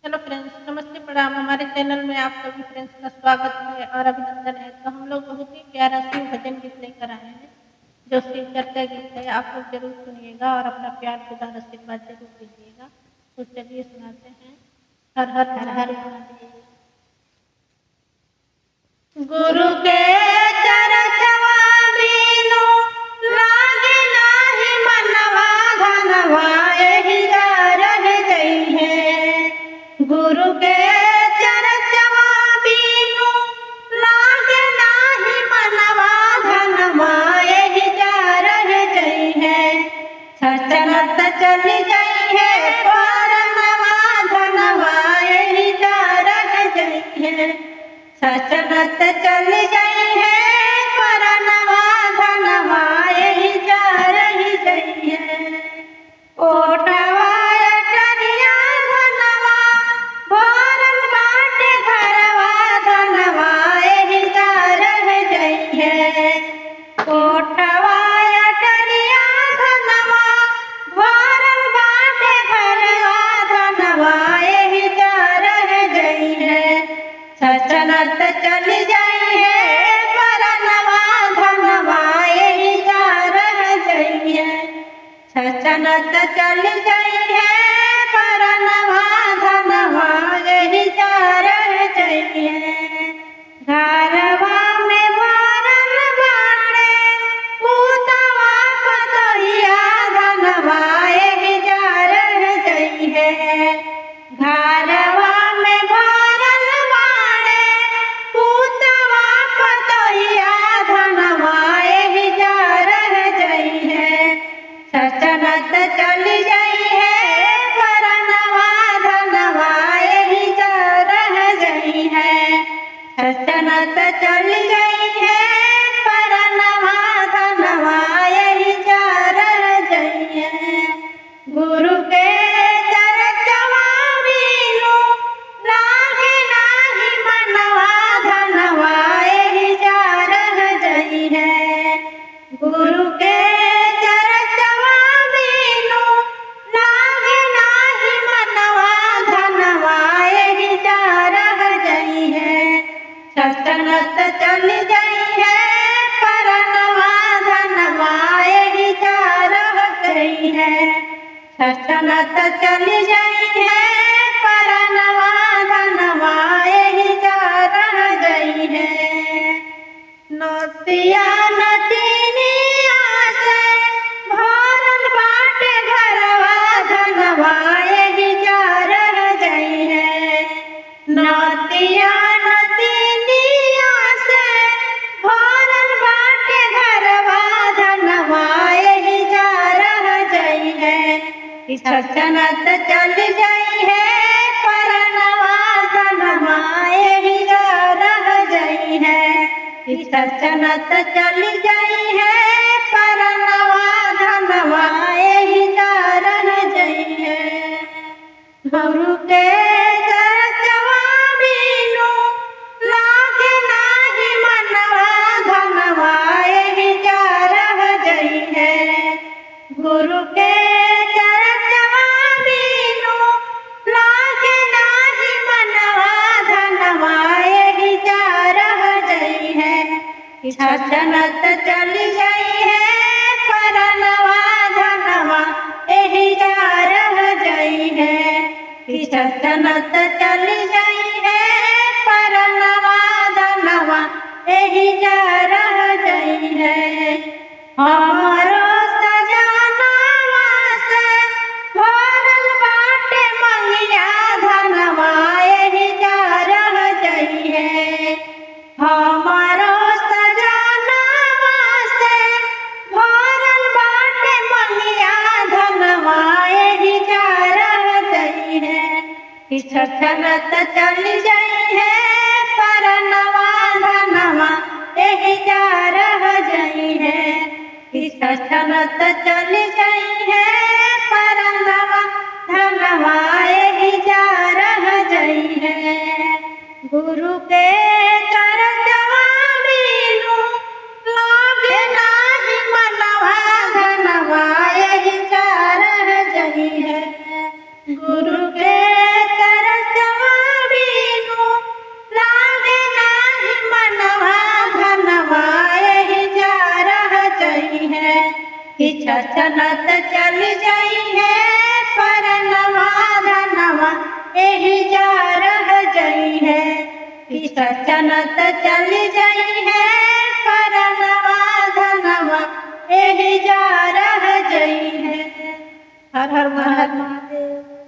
Hello friends, नमस्ते प्रणाम। हमारे चैनल में आप सभी फ्रेंड्स का स्वागत है और अभिनंदन है। तो हम लोग बहुत ही प्यारा शिव भजन गीत लेकर आए हैं जो शिव चर्चा गीत है। आप लोग जरूर सुनिएगा और अपना प्यार दुलार आशीर्वाद जरूर दीजिएगा। तो चलिए सुनाते हैं। हर हर हर हर महादेव। गुरु के चरचवा बिनु लागे नाही मनवा धनवा एहि जा रह गई है। गुरु के चरचवा बिनु लागे नाही मनवा धनवा एहि जा रह गई है। सचनत चली गई है परनवा धनवा एहि जा रह गई है। सचनत चली गई है परनवा धनवा एहि जा रही गई है। ओटवा अटरिया धनवा भरल बाटे घरवा धनवा एहि जा रह गई है। ओटवा अटरिया धनवा भरल बाटे घरवा धनवा एहि जा रह गई है। सचनत चली गई है परनवा धनवा एहि जा रह गई है। सचनत चली गई है परनवा धनवा एहि जा रह गई है। घरवा में भरल बाटे पूतवा पतोहिया धनवा एहि जा रह गई है। घरवा में भरल बाटे पूतवा पतोहिया धनवा एहि जा रह गई है। सचनत चली गई है परनवा धनवा एहि जा रह गई है। सचनत चली गई है परनवा धनवा एहि जा रह गई है। गुरु के चरचवा बिनु लागे नाही मनवा धनवा एहि जा रह गई है। गुरु के चरचवा बिनु लागे नाही मनवा धनवा एहि जा रह गई है। सचनत चली गई है परनवा धनवा एहि जा रह गई है। सचनत चली गई है परनवा धनवा एहि जा रह गई है। नोतिया नचनिया से भरल बाटे घरवा धनवा एहि जा रह गई है। नोतिया नचनिया से भरल बाटे घरवा धनवा एहि जा रह गई है। सचनत चली गई है परनवा धनवा एहि जा रह गई है। सचनत चली गई है परनवा धनवा एहि जा रह गई है। गुरु के चरचवा बिनु लागे नाही मनवा धनवा एहि जा रह गई है। गुरु के चरचवा बिनु लागे नाही मनवा धनवा एहि जा रह गई है। सचनत चली गई है परनवा धनवा एहि जा रह गई है। सचनत चली गई है परनवा धनवा एहि जा रह गई है। हमारो सजनवा से भरल बाटे मंगिया धनवा एहि जा रह गई है। हमारो सजनवा से भरल बाटे मंगिया धनवा एहि जा रह गई है। सचनत चली गई है परनवा धनवा एहि जा रह गई है। सचनत चली गई है परनवा धनवा एहि जा रह गई है। गुरु के चरचवा बिनु लागे नाही मनवा धनवा एहि जा रह गई है। गुरु के चरचवा छछनत चल जाई है परनवा धनवा एही जा रह जई है कि छछनत चल जाई है परनवा धनवा एही जा रह जई है। हर हर महादेव।